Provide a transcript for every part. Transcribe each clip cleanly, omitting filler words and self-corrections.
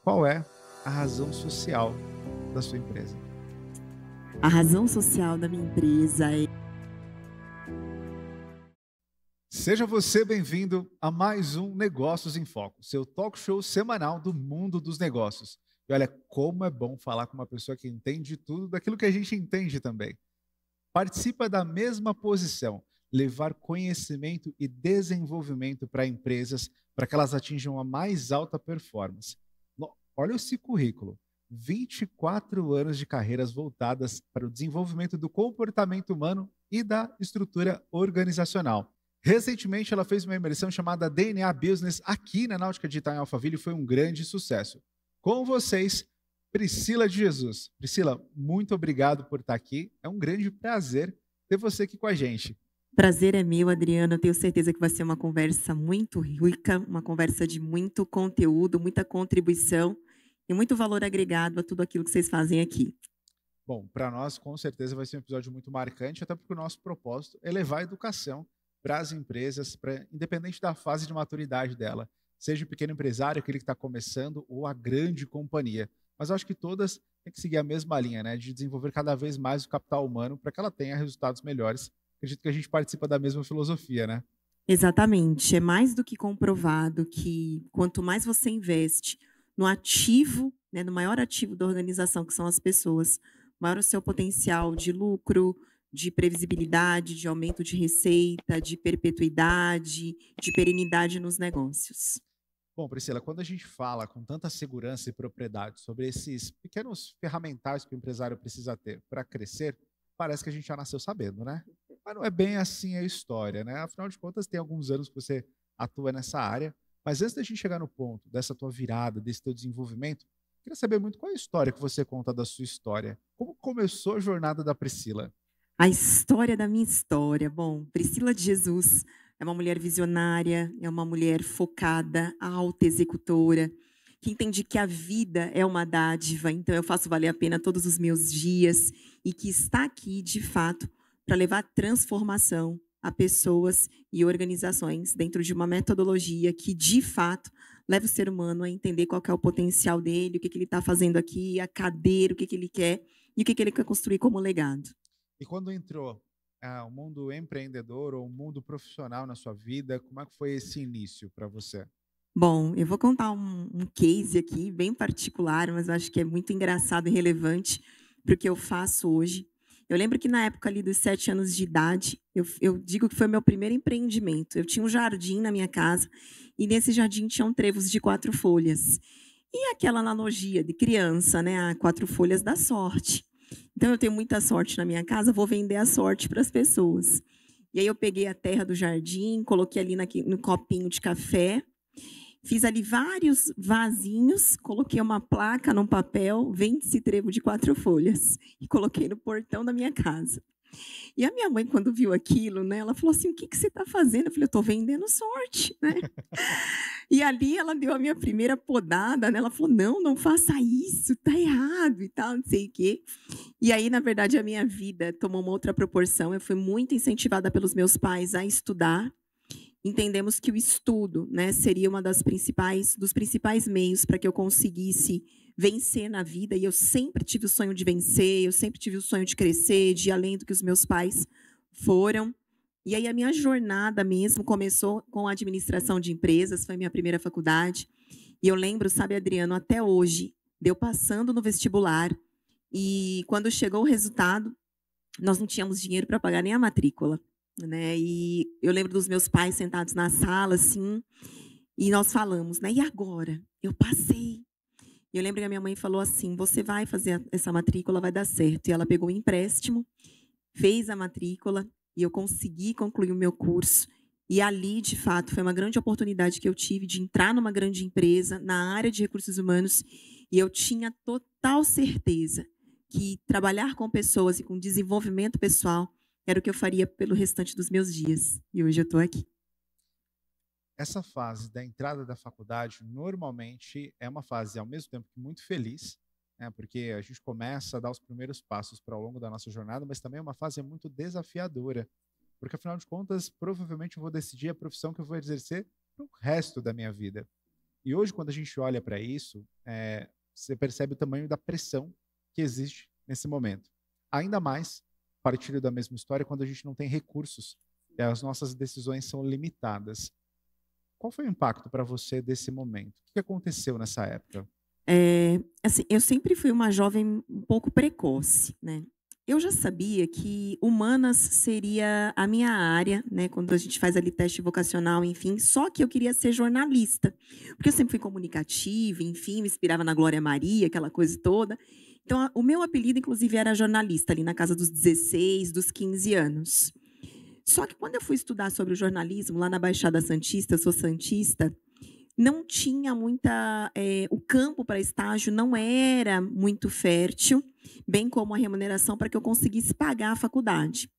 Qual é a razão social da sua empresa? A razão social da minha empresa é Seja você bem-vindo a mais um Negócios em Foco, seu talk show semanal do mundo dos negócios. E olha como é bom falar com uma pessoa que entende tudo daquilo que a gente entende também. Participa da mesma posição, levar conhecimento e desenvolvimento para empresas para que elas atinjam a mais alta performance. Olha esse currículo. 24 anos de carreiras voltadas para o desenvolvimento do comportamento humano e da estrutura organizacional. Recentemente, ela fez uma imersão chamada DNA Business aqui na Náutica Digital em Alphaville e foi um grande sucesso. Com vocês, Priscila de Jesus. Priscila, muito obrigado por estar aqui. É um grande prazer ter você aqui com a gente. prazer é meu, Adriana. Eu tenho certeza que vai ser uma conversa muito rica, uma conversa de muito conteúdo, muita contribuição e muito valor agregado a tudo aquilo que vocês fazem aqui. Bom, para nós, com certeza, vai ser um episódio muito marcante, até porque o nosso propósito é levar a educação para as empresas, independente da fase de maturidade dela, seja o pequeno empresário, aquele que está começando, ou a grande companhia. Mas eu acho que todas têm que seguir a mesma linha, né? De desenvolver cada vez mais o capital humano para que ela tenha resultados melhores. Acredito que a gente participa da mesma filosofia, né? Exatamente. É mais do que comprovado que quanto mais você investe no ativo, né, no maior ativo da organização, que são as pessoas, maior o seu potencial de lucro, de previsibilidade, de aumento de receita, de perpetuidade, de perenidade nos negócios. Bom, Priscila, quando a gente fala com tanta segurança e propriedade sobre esses pequenos ferramentais que o empresário precisa ter para crescer, parece que a gente já nasceu sabendo, né? Mas não é bem assim a história, né? Afinal de contas, tem alguns anos que você atua nessa área, mas antes da gente chegar no ponto dessa tua virada, desse teu desenvolvimento, queria saber muito qual é a história que você conta da sua história. Como começou a jornada da Priscila? A história da minha história. Bom, Priscila de Jesus é uma mulher visionária, é uma mulher focada, alta executora, que entende que a vida é uma dádiva, então eu faço valer a pena todos os meus dias e que está aqui, de fato, para levar transformação a pessoas e organizações dentro de uma metodologia que, de fato, leva o ser humano a entender qual que é o potencial dele, o que, que ele está fazendo aqui, a cadeira, o que, que ele quer e o que, que ele quer construir como legado. E quando entrou o mundo empreendedor ou o mundo profissional na sua vida, como é que foi esse início para você? Bom, eu vou contar um case aqui bem particular, mas eu acho que é muito engraçado e relevante para o que eu faço hoje. Eu lembro que na época ali dos 7 anos de idade, eu digo que foi meu primeiro empreendimento. Eu tinha um jardim na minha casa e nesse jardim tinham trevos de 4 folhas. E aquela analogia de criança, né? A 4 folhas dá sorte. Então eu tenho muita sorte na minha casa, vou vender a sorte para as pessoas. E aí eu peguei a terra do jardim, coloquei ali no copinho de café. Fiz ali vários vasinhos, coloquei uma placa num papel, vende-se trevo de 4 folhas, e coloquei no portão da minha casa. E a minha mãe, quando viu aquilo, né, ela falou assim: "O que que você está fazendo?" Eu falei: "Eu estou vendendo sorte", né. E ali ela deu a minha primeira podada, né, ela falou: "Não, não faça isso, tá errado e tal, não sei o quê". E aí, na verdade, a minha vida tomou uma outra proporção. Eu fui muito incentivada pelos meus pais a estudar. Entendemos que o estudo, né, seria uma dos principais meios para que eu conseguisse vencer na vida, e eu sempre tive o sonho de vencer, eu sempre tive o sonho de crescer, de ir além do que os meus pais foram. E aí a minha jornada mesmo começou com a administração de empresas, foi a minha primeira faculdade. E eu lembro, sabe, Adriano, até hoje, de eu passando no vestibular, e quando chegou o resultado, nós não tínhamos dinheiro para pagar nem a matrícula, né, e eu lembro dos meus pais sentados na sala, assim, e nós falamos, né: "E agora? Eu passei". E eu lembro que a minha mãe falou assim: "Você vai fazer essa matrícula, vai dar certo". E ela pegou um empréstimo, fez a matrícula, e eu consegui concluir o meu curso. E ali, de fato, foi uma grande oportunidade que eu tive de entrar numa grande empresa, na área de recursos humanos, e eu tinha total certeza que trabalhar com pessoas e com desenvolvimento pessoal era o que eu faria pelo restante dos meus dias. E hoje eu estou aqui. Essa fase da entrada da faculdade normalmente é uma fase ao mesmo tempo que muito feliz, né, porque a gente começa a dar os primeiros passos para ao longo da nossa jornada, mas também é uma fase muito desafiadora, porque afinal de contas, provavelmente eu vou decidir a profissão que eu vou exercer para o resto da minha vida. E hoje, quando a gente olha para isso, você percebe o tamanho da pressão que existe nesse momento. Ainda mais, partilho da mesma história, quando a gente não tem recursos e as nossas decisões são limitadas. Qual foi o impacto para você desse momento? O que aconteceu nessa época? Assim, eu sempre fui uma jovem um pouco precoce, né. Eu já sabia que humanas seria a minha área, né, quando a gente faz ali teste vocacional, enfim, só que eu queria ser jornalista, porque eu sempre fui comunicativa, enfim, me inspirava na Glória Maria, aquela coisa toda. Então o meu apelido inclusive era jornalista, ali na casa dos 16, dos 15 anos. Só que quando eu fui estudar sobre o jornalismo lá na Baixada Santista, eu sou santista, não tinha muita, o campo para estágio não era muito fértil, bem como a remuneração para que eu conseguisse pagar a faculdade.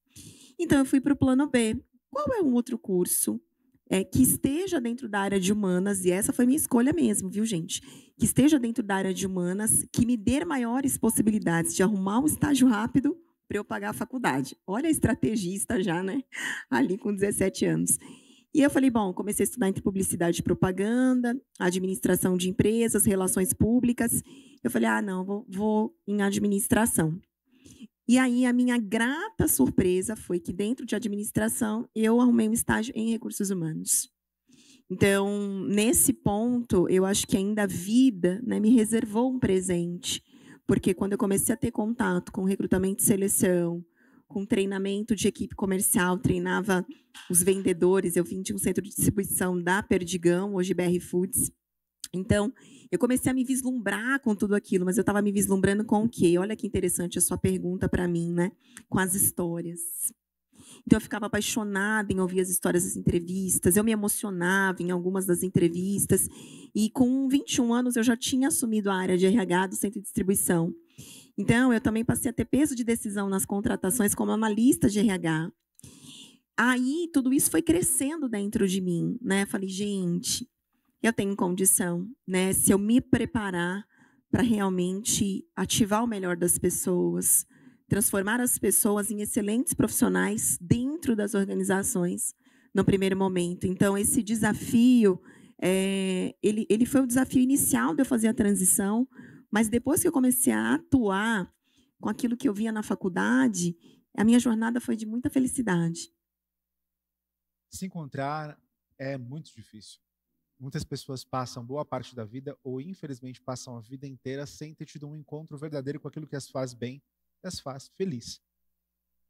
Então eu fui para o plano B. Qual é um outro curso, que esteja dentro da área de humanas, e essa foi minha escolha mesmo, viu, gente, que esteja dentro da área de humanas, que me dê maiores possibilidades de arrumar um estágio rápido para eu pagar a faculdade. Olha a estrategista já, né, ali com 17 anos. E eu falei: "Bom", comecei a estudar entre publicidade e propaganda, administração de empresas, relações públicas. Eu falei: "Ah, não, vou em administração". E aí a minha grata surpresa foi que dentro de administração eu arrumei um estágio em recursos humanos. Então, nesse ponto, eu acho que ainda a vida, né, me reservou um presente, porque quando eu comecei a ter contato com recrutamento e seleção, com treinamento de equipe comercial, treinava os vendedores, eu vim de um centro de distribuição da Perdigão, hoje BR Foods. Então, eu comecei a me vislumbrar com tudo aquilo, mas eu estava me vislumbrando com o quê? Olha que interessante a sua pergunta para mim, né? Com as histórias. Então eu ficava apaixonada em ouvir as histórias das entrevistas, eu me emocionava em algumas das entrevistas, e com 21 anos eu já tinha assumido a área de RH do centro de distribuição. Então eu também passei a ter peso de decisão nas contratações como analista de RH. Aí tudo isso foi crescendo dentro de mim, né? Falei, gente, eu tenho condição, né? Se eu me preparar para realmente ativar o melhor das pessoas, transformar as pessoas em excelentes profissionais dentro das organizações, no primeiro momento. Então, esse desafio, ele foi o desafio inicial de eu fazer a transição, mas depois que eu comecei a atuar com aquilo que eu via na faculdade, a minha jornada foi de muita felicidade. Se encontrar é muito difícil. Muitas pessoas passam boa parte da vida, ou infelizmente passam a vida inteira, sem ter tido um encontro verdadeiro com aquilo que as faz bem e as faz feliz.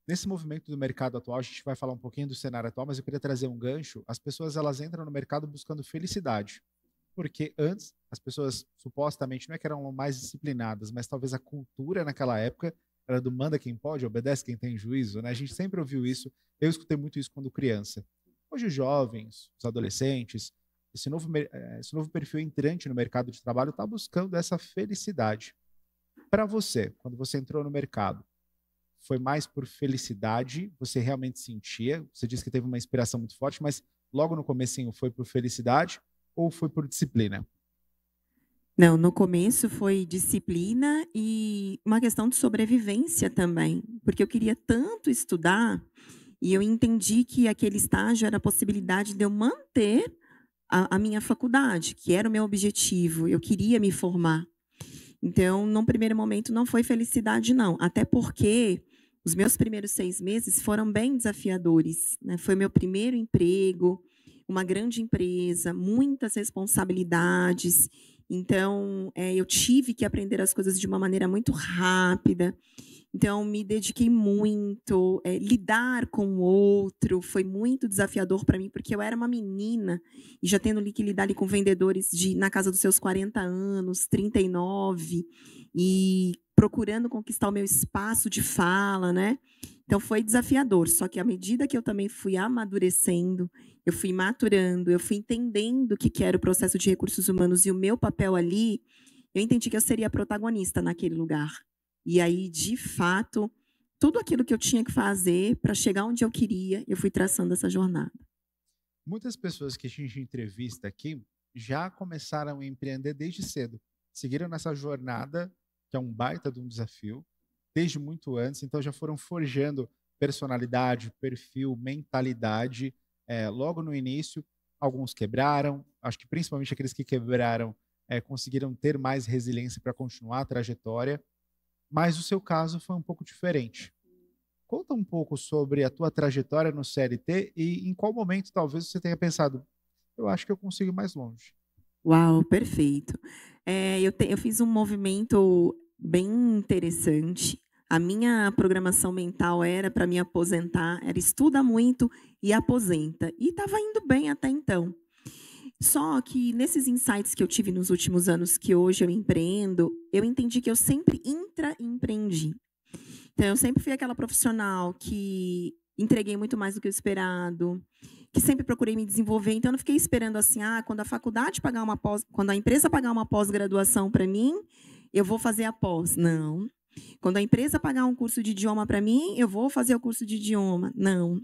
Nesse movimento do mercado atual, a gente vai falar um pouquinho do cenário atual, mas eu queria trazer um gancho. As pessoas elas entram no mercado buscando felicidade, porque antes as pessoas supostamente não é que eram mais disciplinadas, mas talvez a cultura naquela época era do manda quem pode, obedece quem tem juízo, né? A gente sempre ouviu isso. Eu escutei muito isso quando criança. Hoje os jovens, os adolescentes, esse novo perfil entrante no mercado de trabalho está buscando essa felicidade. Para você, quando você entrou no mercado, foi mais por felicidade? Você realmente sentia? Você disse que teve uma inspiração muito forte, mas logo no comecinho foi por felicidade ou foi por disciplina? Não, no começo foi disciplina e uma questão de sobrevivência também, porque eu queria tanto estudar e eu entendi que aquele estágio era a possibilidade de eu manter a minha faculdade, que era o meu objetivo, eu queria me formar. Então, num primeiro momento, não foi felicidade, não. Até porque os meus primeiros 6 meses foram bem desafiadores, né. Foi meu primeiro emprego, uma grande empresa, muitas responsabilidades. Então, eu tive que aprender as coisas de uma maneira muito rápida. Então, me dediquei muito, lidar com o outro foi muito desafiador para mim, porque eu era uma menina e já tendo que lidar ali com vendedores de na casa dos seus 40 anos, 39, e procurando conquistar o meu espaço de fala, né. Então foi desafiador, só que à medida que eu também fui amadurecendo, eu fui maturando, eu fui entendendo o que que era o processo de recursos humanos e o meu papel ali, eu entendi que eu seria protagonista naquele lugar. E aí, de fato, tudo aquilo que eu tinha que fazer para chegar onde eu queria, eu fui traçando essa jornada. Muitas pessoas que a gente entrevista aqui já começaram a empreender desde cedo. Seguiram nessa jornada, que é um baita de um desafio, desde muito antes, então já foram forjando personalidade, perfil, mentalidade, logo no início. alguns quebraram, acho que principalmente aqueles que quebraram conseguiram ter mais resiliência para continuar a trajetória, mas o seu caso foi um pouco diferente. Conta um pouco sobre a tua trajetória no CLT e em qual momento talvez você tenha pensado, eu acho que eu consigo ir mais longe. Uau, perfeito. Eu fiz um movimento bem interessante. A minha programação mental era para me aposentar, era estuda muito e aposenta. E estava indo bem até então. Só que nesses insights que eu tive nos últimos anos, que hoje eu empreendo, eu entendi que eu sempre intraempreendi. Então, eu sempre fui aquela profissional que entreguei muito mais do que o esperado, que sempre procurei me desenvolver. Então, eu não fiquei esperando assim, quando a faculdade pagar uma pós, quando a empresa pagar uma pós-graduação para mim, eu vou fazer a pós. Não. Quando a empresa pagar um curso de idioma para mim, eu vou fazer o curso de idioma. Não.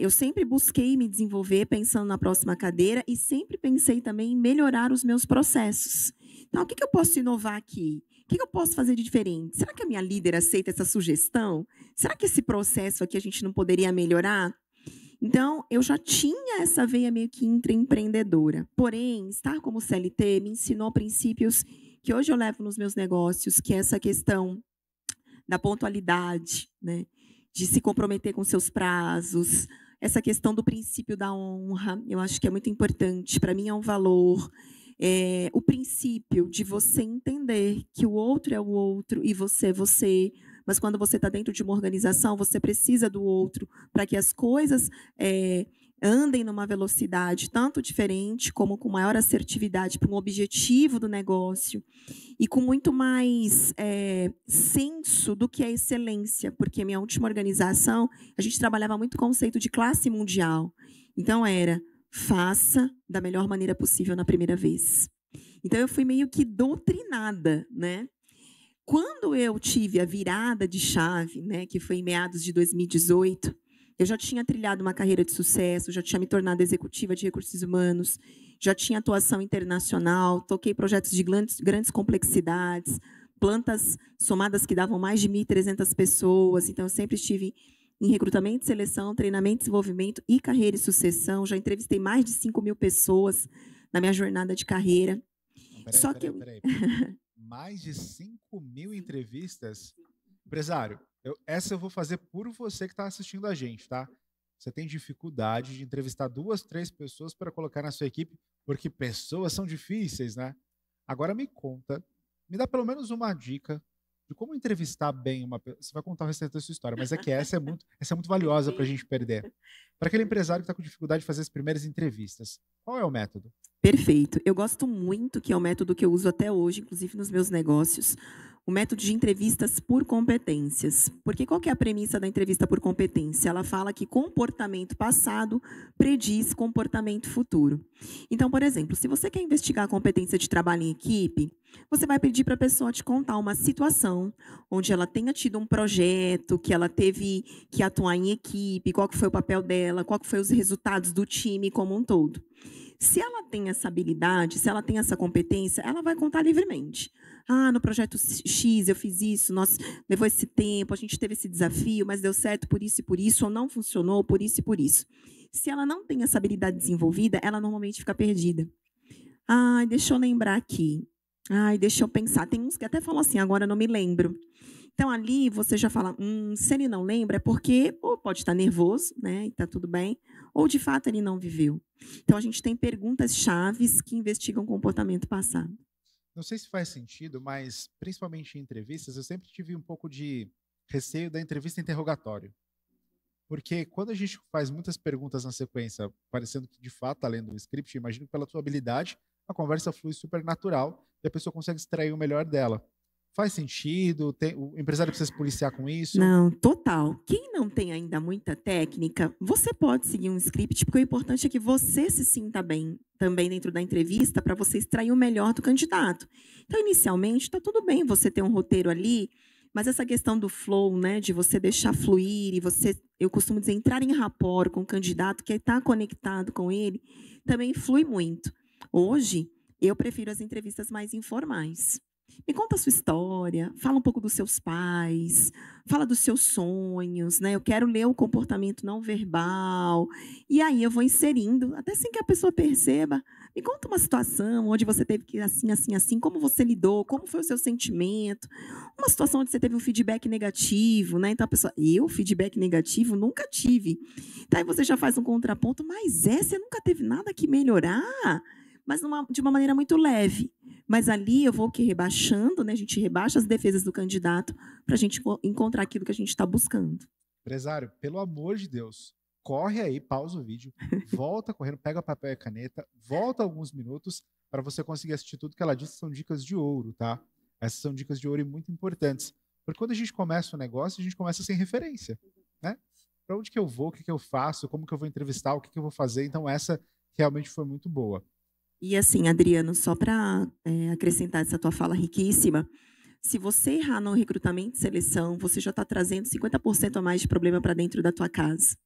Eu sempre busquei me desenvolver pensando na próxima cadeira e sempre pensei também em melhorar os meus processos. Então, o que eu posso inovar aqui? O que eu posso fazer de diferente? Será que a minha líder aceita essa sugestão? Será que esse processo aqui a gente não poderia melhorar? Então, eu já tinha essa veia meio que intraempreendedora. Porém, estar como CLT me ensinou princípios que hoje eu levo nos meus negócios, que é essa questão da pontualidade, né? De se comprometer com seus prazos, essa questão do princípio da honra, eu acho que é muito importante, para mim é um valor. O princípio de você entender que o outro é o outro e você é você, mas quando você está dentro de uma organização, você precisa do outro para que as coisas andem numa velocidade tanto diferente, como com maior assertividade para um objetivo do negócio e com muito mais senso do que a excelência, porque a minha última organização, a gente trabalhava muito o conceito de classe mundial. Então, faça da melhor maneira possível na primeira vez. Então, eu fui meio que doutrinada, né? Quando eu tive a virada de chave, né, que foi em meados de 2018, eu já tinha trilhado uma carreira de sucesso, já tinha me tornado executiva de recursos humanos, já tinha atuação internacional, toquei projetos de grandes complexidades, plantas somadas que davam mais de 1.300 pessoas. Então, eu sempre estive em recrutamento, seleção, treinamento, desenvolvimento e carreira e sucessão. Já entrevistei mais de 5.000 pessoas na minha jornada de carreira. Peraí. Mais de 5.000 entrevistas? Empresário, essa eu vou fazer por você que está assistindo a gente, tá? Você tem dificuldade de entrevistar 2, 3 pessoas para colocar na sua equipe, porque pessoas são difíceis, né? Agora me conta, me dá pelo menos uma dica de como entrevistar bem uma pessoa. Você vai contar o restante da sua história, mas é que essa é muito valiosa para a gente perder. Para aquele empresário que está com dificuldade de fazer as primeiras entrevistas, qual é o método? Perfeito. Eu gosto muito, que é o método que eu uso até hoje, inclusive nos meus negócios, o método de entrevistas por competências. Porque qual que é a premissa da entrevista por competência? Ela fala que comportamento passado prediz comportamento futuro. Então, por exemplo, se você quer investigar a competência de trabalho em equipe, você vai pedir para a pessoa te contar uma situação onde ela tenha tido um projeto, que ela teve que atuar em equipe, qual que foi o papel dela, qual que foi os resultados do time como um todo. Se ela tem essa habilidade, se ela tem essa competência, ela vai contar livremente. No projeto X eu fiz isso, levou esse tempo, a gente teve esse desafio, mas deu certo por isso, ou não funcionou por isso e por isso. Se ela não tem essa habilidade desenvolvida, ela normalmente fica perdida. Deixa eu lembrar aqui. Deixa eu pensar. Tem uns que até falam assim, agora eu não me lembro. Então, ali você já fala, se ele não lembra, é porque ou pode estar nervoso, né, e está tudo bem, ou de fato ele não viveu. Então, a gente tem perguntas chaves que investigam o comportamento passado. Não sei se faz sentido, mas principalmente em entrevistas, eu sempre tive um pouco de receio da entrevista interrogatório. Porque quando a gente faz muitas perguntas na sequência, parecendo que de fato está lendo o script, imagino que pela tua habilidade, a conversa flui super natural e a pessoa consegue extrair o melhor dela. Faz sentido? O empresário precisa se policiar com isso? Não, total. Quem não tem ainda muita técnica, você pode seguir um script, porque o importante é que você se sinta bem também dentro da entrevista para você extrair o melhor do candidato. Então, inicialmente, está tudo bem você ter um roteiro ali, mas essa questão do flow, né, de você deixar fluir e você, eu costumo dizer, entrar em rapport com o candidato, que está conectado com ele, também flui muito. Hoje, eu prefiro as entrevistas mais informais. Me conta a sua história, fala um pouco dos seus pais, fala dos seus sonhos, né, eu quero ler o comportamento não verbal, e aí eu vou inserindo, até sem que a pessoa perceba. Me conta uma situação onde você teve que assim, assim, assim, como você lidou, como foi o seu sentimento, uma situação onde você teve um feedback negativo, né, então a pessoa: "Eu, feedback negativo? Nunca tive". Então aí você já faz um contraponto: "Mas é? Você nunca teve nada que melhorar?". Mas de uma maneira muito leve. Mas ali eu vou o quê? Rebaixando, né, a gente rebaixa as defesas do candidato para a gente encontrar aquilo que a gente está buscando. Empresário, pelo amor de Deus, corre aí, pausa o vídeo, volta correndo, pega papel e caneta, volta alguns minutos para você conseguir assistir tudo que ela disse. São dicas de ouro, tá? Essas são dicas de ouro e muito importantes. Porque quando a gente começa um negócio, a gente começa sem referência, né? Para onde que eu vou, o que que eu faço, como que eu vou entrevistar, o que que eu vou fazer. Então essa realmente foi muito boa. E assim, Adriano, só para acrescentar essa tua fala riquíssima, se você errar no recrutamento e seleção, você já está trazendo 50% a mais de problema para dentro da tua casa.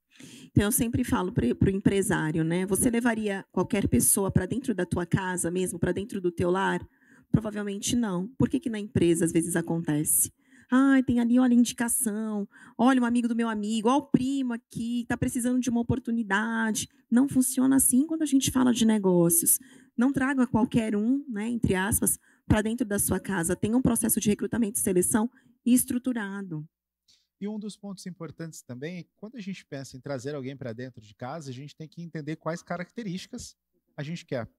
Então, eu sempre falo para o empresário, né? Você levaria qualquer pessoa para dentro da tua casa mesmo, para dentro do teu lar? Provavelmente não. Por que que na empresa às vezes acontece? Ai, tem ali, olha, indicação. Olha, um amigo do meu amigo, olha o primo aqui, está precisando de uma oportunidade. Não funciona assim quando a gente fala de negócios. Não traga qualquer um, né, entre aspas, para dentro da sua casa. Tenha um processo de recrutamento e seleção estruturado. E um dos pontos importantes também é que quando a gente pensa em trazer alguém para dentro de casa, a gente tem que entender quais características a gente quer.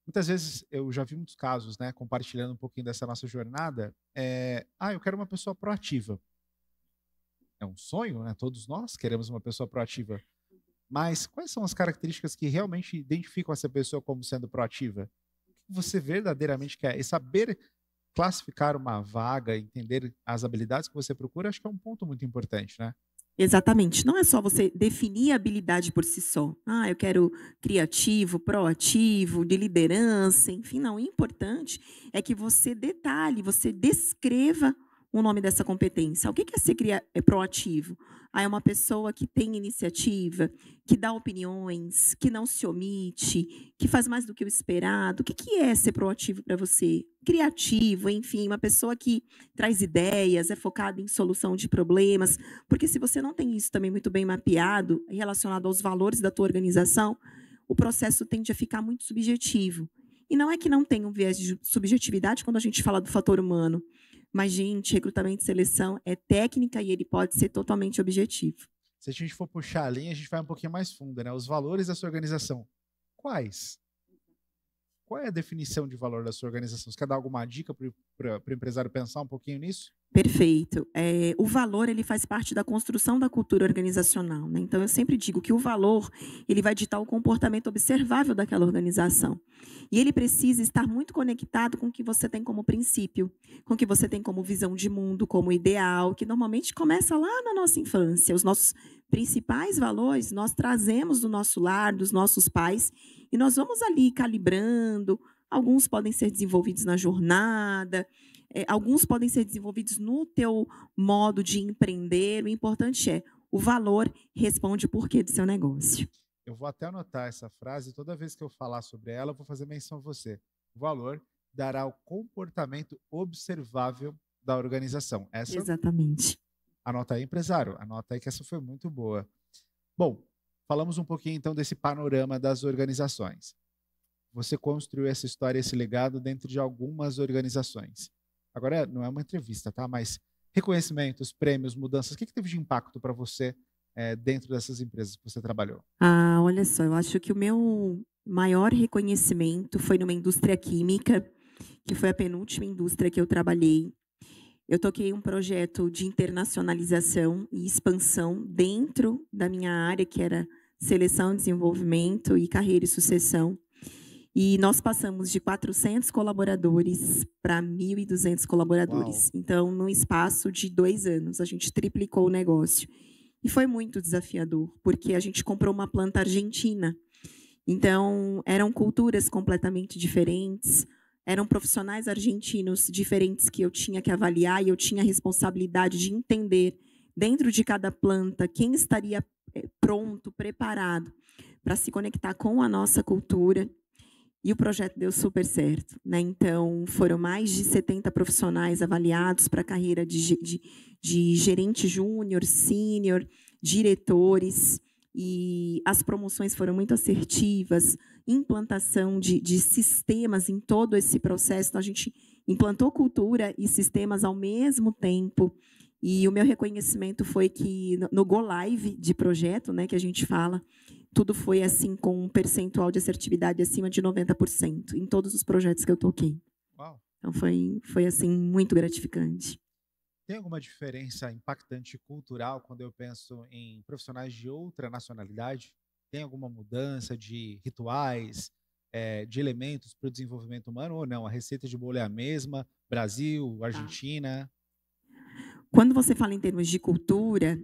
Muitas vezes eu já vi muitos casos, né, compartilhando um pouquinho dessa nossa jornada. Eu quero uma pessoa proativa. É um sonho, né? Todos nós queremos uma pessoa proativa. Mas quais são as características que realmente identificam essa pessoa como sendo proativa? O que você verdadeiramente quer? E saber classificar uma vaga, entender as habilidades que você procura, acho que é um ponto muito importante, né? Exatamente. Não é só você definir a habilidade por si só. Ah, eu quero criativo, proativo, de liderança, enfim, não. O importante é que você detalhe, você descreva o nome dessa competência. O que é ser proativo? Ah, é uma pessoa que tem iniciativa, que dá opiniões, que não se omite, que faz mais do que o esperado. O que é ser proativo para você? Criativo, enfim, uma pessoa que traz ideias, é focada em solução de problemas. Porque se você não tem isso também muito bem mapeado, relacionado aos valores da tua organização, o processo tende a ficar muito subjetivo. E não é que não tem um viés de subjetividade quando a gente fala do fator humano, mas, gente, recrutamento e seleção é técnica e ele pode ser totalmente objetivo. Se a gente for puxar a linha, a gente vai um pouquinho mais fundo, né? Os valores da sua organização. Quais? Qual é a definição de valor da sua organização? Você quer dar alguma dica para o empresário pensar um pouquinho nisso? Perfeito. O valor, ele faz parte da construção da cultura organizacional, né. Então eu sempre digo que o valor, ele vai ditar o comportamento observável daquela organização. E ele precisa estar muito conectado com o que você tem como princípio, com o que você tem como visão de mundo, como ideal, que normalmente começa lá na nossa infância. Os nossos principais valores, nós trazemos do nosso lar, dos nossos pais, e nós vamos ali calibrando. Alguns podem ser desenvolvidos na jornada, alguns podem ser desenvolvidos no teu modo de empreender. O importante é, o valor responde o porquê do seu negócio. Eu vou até anotar essa frase, toda vez que eu falar sobre ela, eu vou fazer menção a você. O valor dará o comportamento observável da organização. Essa, Exatamente. anota aí, empresário, anota aí que essa foi muito boa. Bom, falamos um pouquinho então desse panorama das organizações. Você construiu essa história, esse legado dentro de algumas organizações. Agora, não é uma entrevista, tá? Mas reconhecimentos, prêmios, mudanças, o que teve de impacto para você dentro dessas empresas que você trabalhou? Ah, olha só, eu acho que o meu maior reconhecimento foi numa indústria química, que foi a penúltima indústria que eu trabalhei. Eu toquei um projeto de internacionalização e expansão dentro da minha área, que era seleção, desenvolvimento e carreira e sucessão. E nós passamos de 400 colaboradores para 1.200 Uau! colaboradores. Então, num espaço de 2 anos, a gente triplicou o negócio. E foi muito desafiador, porque a gente comprou uma planta argentina. Então, eram culturas completamente diferentes, eram profissionais argentinos diferentes que eu tinha que avaliar e eu tinha a responsabilidade de entender, dentro de cada planta, quem estaria pronto, preparado para se conectar com a nossa cultura. E o projeto deu super certo, né. Então, foram mais de 70 profissionais avaliados para a carreira de gerente júnior, sênior, diretores, e as promoções foram muito assertivas, implantação de sistemas em todo esse processo. Então, a gente implantou cultura e sistemas ao mesmo tempo, e o meu reconhecimento foi que no go live de projeto, né, que a gente fala, tudo foi assim com um percentual de assertividade acima de 90% em todos os projetos que eu toquei. Uau! Então foi assim muito gratificante. Tem alguma diferença impactante cultural quando eu penso em profissionais de outra nacionalidade? Tem alguma mudança de rituais, de elementos para o desenvolvimento humano ou não? A receita de bolo é a mesma? Brasil, Tá. Argentina? Quando você fala em termos de cultura,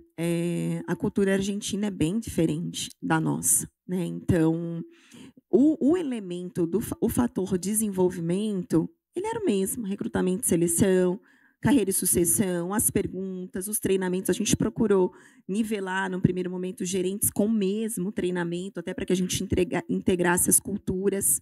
a cultura argentina é bem diferente da nossa, né. Então, o elemento o fator desenvolvimento, ele era o mesmo, recrutamento e seleção, carreira e sucessão, as perguntas, os treinamentos. A gente procurou nivelar, num primeiro momento, gerentes com o mesmo treinamento, até para que a gente integrasse as culturas,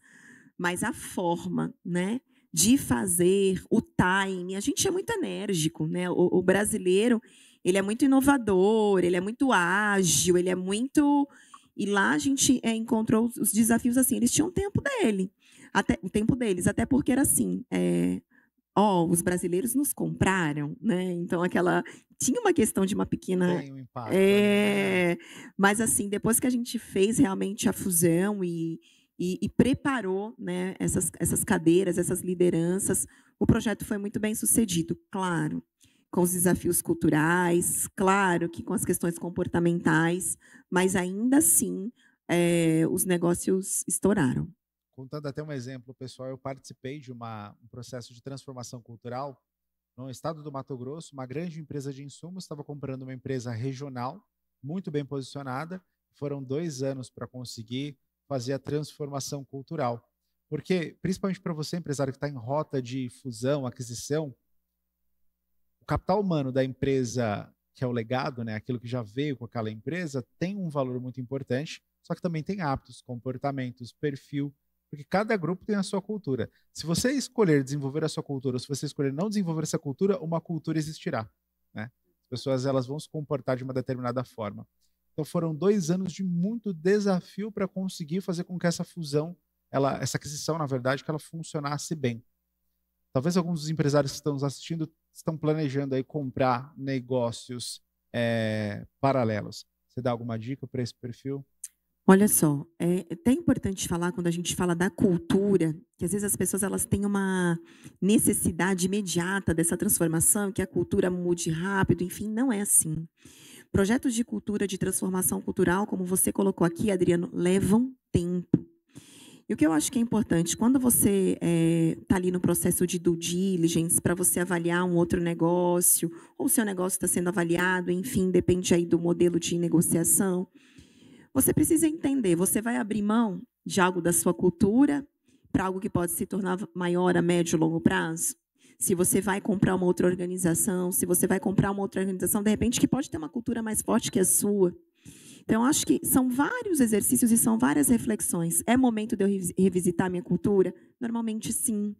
mas a forma, né, de fazer, o time, a gente é muito enérgico, né, o brasileiro, ele é muito inovador, ele é muito ágil, ele é muito, e lá a gente, encontrou os desafios, assim, eles tinham o tempo deles, até porque era assim, os brasileiros nos compraram, né, então aquela tinha uma questão de uma pequena, Tem um impacto ali, né? é, mas assim, depois que a gente fez realmente a fusão e preparou, né, essas cadeiras, essas lideranças, o projeto foi muito bem sucedido. Claro, com os desafios culturais, claro que com as questões comportamentais, mas ainda assim, os negócios estouraram. Contando até um exemplo pessoal, eu participei de um processo de transformação cultural no estado do Mato Grosso. Uma grande empresa de insumos estava comprando uma empresa regional, muito bem posicionada. Foram 2 anos para conseguir fazer a transformação cultural. Porque, principalmente para você, empresário que está em rota de fusão, aquisição, o capital humano da empresa, que é o legado, né, aquilo que já veio com aquela empresa, tem um valor muito importante, só que também tem hábitos, comportamentos, perfil, porque cada grupo tem a sua cultura. Se você escolher desenvolver a sua cultura, ou se você escolher não desenvolver essa cultura, uma cultura existirá, né? As pessoas elas vão se comportar de uma determinada forma. Então foram 2 anos de muito desafio para conseguir fazer com que essa fusão, essa aquisição, na verdade, que ela funcionasse bem. Talvez alguns dos empresários que estão nos assistindo estão planejando aí comprar negócios paralelos. Você dá alguma dica para esse perfil? Olha só, é até importante falar quando a gente fala da cultura, que às vezes as pessoas elas têm uma necessidade imediata dessa transformação, que a cultura mude rápido, enfim, não é assim. Projetos de cultura, de transformação cultural, como você colocou aqui, Adriano, levam tempo. E o que eu acho que é importante, quando você está ali no processo de due diligence, para você avaliar um outro negócio, ou o seu negócio está sendo avaliado, enfim, depende aí do modelo de negociação, você precisa entender, você vai abrir mão de algo da sua cultura para algo que pode se tornar maior a médio e longo prazo? Se você vai comprar uma outra organização, se você vai comprar uma outra organização, de repente, que pode ter uma cultura mais forte que a sua. Então, acho que são vários exercícios e são várias reflexões. É momento de eu revisitar minha cultura? Normalmente, sim.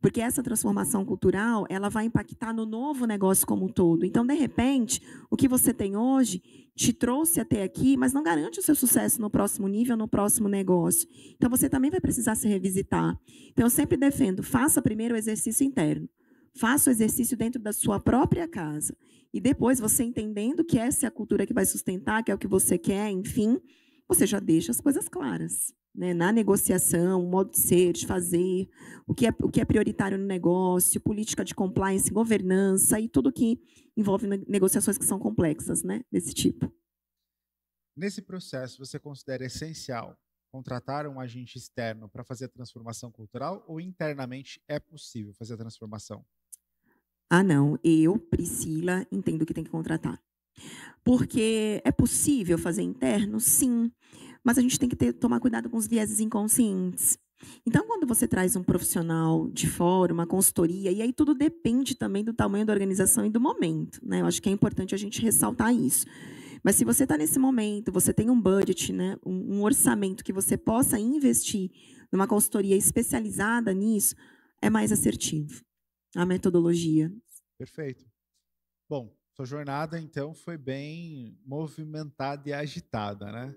Porque essa transformação cultural, ela vai impactar no novo negócio como um todo. Então, de repente, o que você tem hoje te trouxe até aqui, mas não garante o seu sucesso no próximo nível, no próximo negócio. Então, você também vai precisar se revisitar. Então, eu sempre defendo, faça primeiro o exercício interno. Faça o exercício dentro da sua própria casa. E depois, você entendendo que essa é a cultura que vai sustentar, que é o que você quer, enfim, você já deixa as coisas claras, né? Na negociação, o modo de ser, de fazer, o que é prioritário no negócio, política de compliance, governança e tudo que envolve negociações que são complexas, né? Desse tipo. Nesse processo, você considera essencial contratar um agente externo para fazer a transformação cultural ou internamente é possível fazer a transformação? Ah, não, eu, Priscila, entendo que tem que contratar. Porque é possível fazer interno? Sim, mas a gente tem que tomar cuidado com os vieses inconscientes. Então, quando você traz um profissional de fora, uma consultoria, e aí tudo depende também do tamanho da organização e do momento, né? Eu acho que é importante a gente ressaltar isso. Mas se você está nesse momento, você tem um budget, né, um orçamento que você possa investir numa consultoria especializada nisso, é mais assertivo. A metodologia. Perfeito. Bom, sua jornada então foi bem movimentada e agitada, né?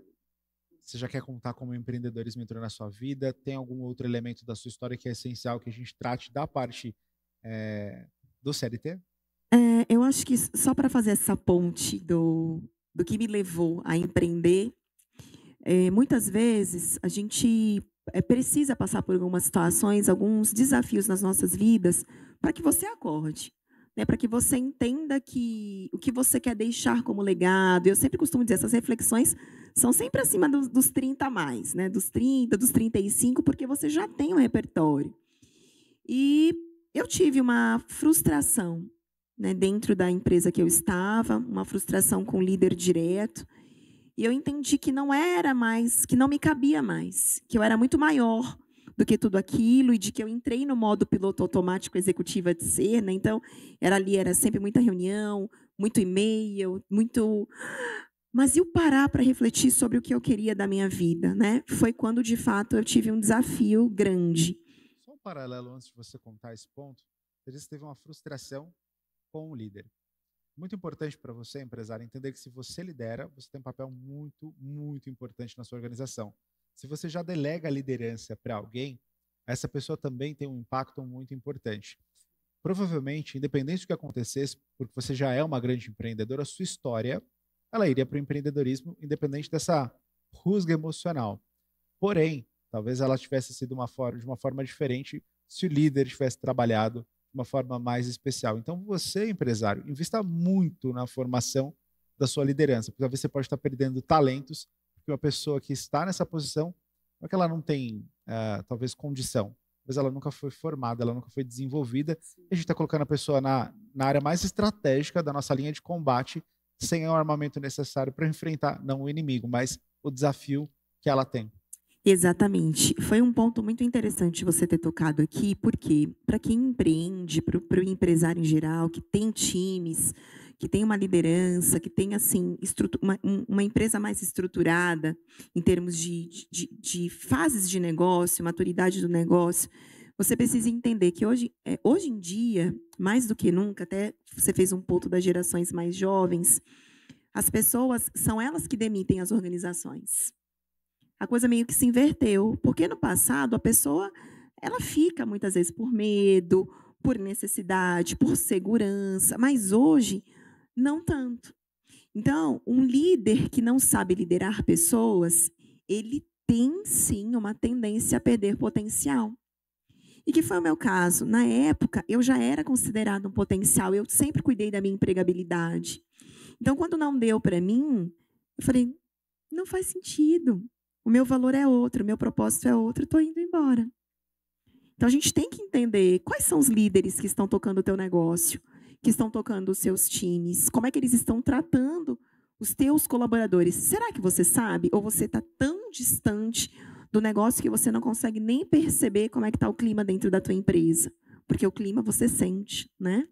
Você já quer contar como o empreendedorismo entrou na sua vida? Tem algum outro elemento da sua história que é essencial que a gente trate da parte do CLT? Eu acho que só para fazer essa ponte do que me levou a empreender, muitas vezes a gente precisa passar por algumas situações, alguns desafios nas nossas vidas, para que você acorde, né? Para que você entenda que o que você quer deixar como legado. Eu sempre costumo dizer, essas reflexões são sempre acima dos 30 a mais, né? Dos 30, dos 35, porque você já tem um repertório. E eu tive uma frustração, né, dentro da empresa que eu estava, uma frustração com o líder direto. E eu entendi que não era mais, que não me cabia mais, que eu era muito maior do que tudo aquilo e de que eu entrei no modo piloto automático executiva de ser, né? Então, era sempre muita reunião, muito e-mail, muito. Mas e o parar para refletir sobre o que eu queria da minha vida, né? Foi quando, de fato, eu tive um desafio grande. Só um paralelo antes de você contar esse ponto. Você teve uma frustração com o líder. Muito importante para você, empresário, entender que se você lidera, você tem um papel muito, muito importante na sua organização. Se você já delega a liderança para alguém, essa pessoa também tem um impacto muito importante. Provavelmente, independente do que acontecesse, porque você já é uma grande empreendedora, a sua história, ela iria para o empreendedorismo, independente dessa rusga emocional. Porém, talvez ela tivesse sido de uma forma diferente se o líder tivesse trabalhado de uma forma mais especial. Então, você, empresário, invista muito na formação da sua liderança, porque talvez você pode estar perdendo talentos, porque uma pessoa que está nessa posição, não é que ela não tem, talvez, condição, mas ela nunca foi formada, ela nunca foi desenvolvida, e a gente está colocando a pessoa na área mais estratégica da nossa linha de combate, sem o armamento necessário para enfrentar, não o inimigo, mas o desafio que ela tem. Exatamente. Foi um ponto muito interessante você ter tocado aqui, porque para quem empreende, para o empresário em geral, que tem times, que tem uma liderança, que tem assim uma empresa mais estruturada em termos de fases de negócio, maturidade do negócio, você precisa entender que hoje em dia, mais do que nunca, até você fez um ponto das gerações mais jovens, as pessoas são elas que demitem as organizações. A coisa meio que se inverteu, porque no passado a pessoa ela fica muitas vezes por medo, por necessidade, por segurança, mas hoje não tanto. Então, um líder que não sabe liderar pessoas, ele tem sim uma tendência a perder potencial. E que foi o meu caso. Na época, eu já era considerada um potencial, eu sempre cuidei da minha empregabilidade. Então, quando não deu para mim, eu falei, não faz sentido. O meu valor é outro, o meu propósito é outro, estou indo embora. Então, a gente tem que entender quais são os líderes que estão tocando o teu negócio, que estão tocando os seus times, como é que eles estão tratando os teus colaboradores. Será que você sabe? Ou você está tão distante do negócio que você não consegue nem perceber como é que está o clima dentro da tua empresa? Porque o clima você sente, né?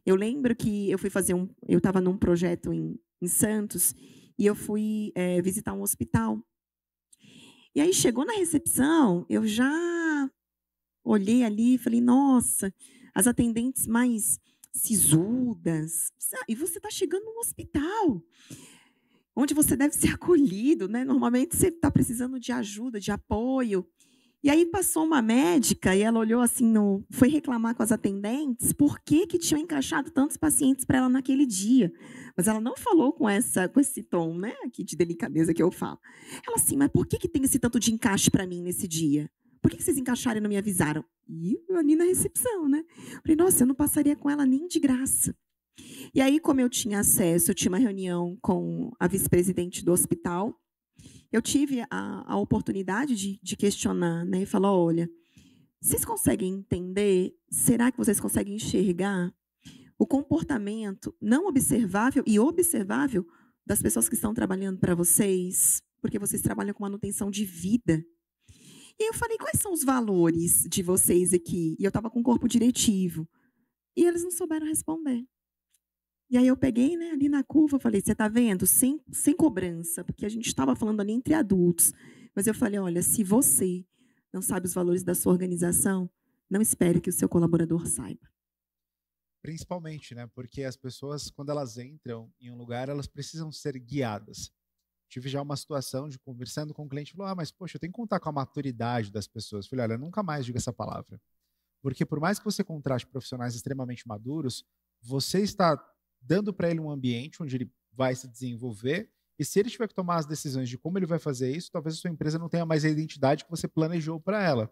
Eu lembro que eu fui fazer eu estava num projeto em Santos e eu fui visitar um hospital. E aí chegou na recepção, eu já olhei ali e falei, nossa, as atendentes mais sisudas. E você está chegando num hospital, onde você deve ser acolhido, né? Normalmente você está precisando de ajuda, de apoio. E aí passou uma médica e ela olhou assim, foi reclamar com as atendentes por que tinham encaixado tantos pacientes para ela naquele dia. Mas ela não falou com esse tom, né, aqui de delicadeza que eu falo. Ela assim, mas por que tem esse tanto de encaixe para mim nesse dia? Por que vocês encaixaram e não me avisaram? E eu ali na recepção, né? Falei, nossa, eu não passaria com ela nem de graça. E aí, como eu tinha acesso, eu tinha uma reunião com a vice-presidente do hospital, eu tive a oportunidade de questionar, né? E falar, olha, vocês conseguem entender? Será que vocês conseguem enxergar o comportamento não observável e observável das pessoas que estão trabalhando para vocês? Porque vocês trabalham com manutenção de vida. E aí eu falei, quais são os valores de vocês aqui? E eu estava com o corpo diretivo. E eles não souberam responder. E aí eu peguei, né, ali na curva, falei, você está vendo? Sem cobrança, porque a gente estava falando ali entre adultos. Mas eu falei, olha, se você não sabe os valores da sua organização, não espere que o seu colaborador saiba. Principalmente, né? Porque as pessoas, quando elas entram em um lugar, elas precisam ser guiadas. Tive já uma situação de conversando com o cliente, falou: "Ah, mas poxa, eu tenho que contar com a maturidade das pessoas." Eu falei: "Olha, nunca mais diga essa palavra. Porque por mais que você contrate profissionais extremamente maduros, você está dando para ele um ambiente onde ele vai se desenvolver, e se ele tiver que tomar as decisões de como ele vai fazer isso, talvez a sua empresa não tenha mais a identidade que você planejou para ela.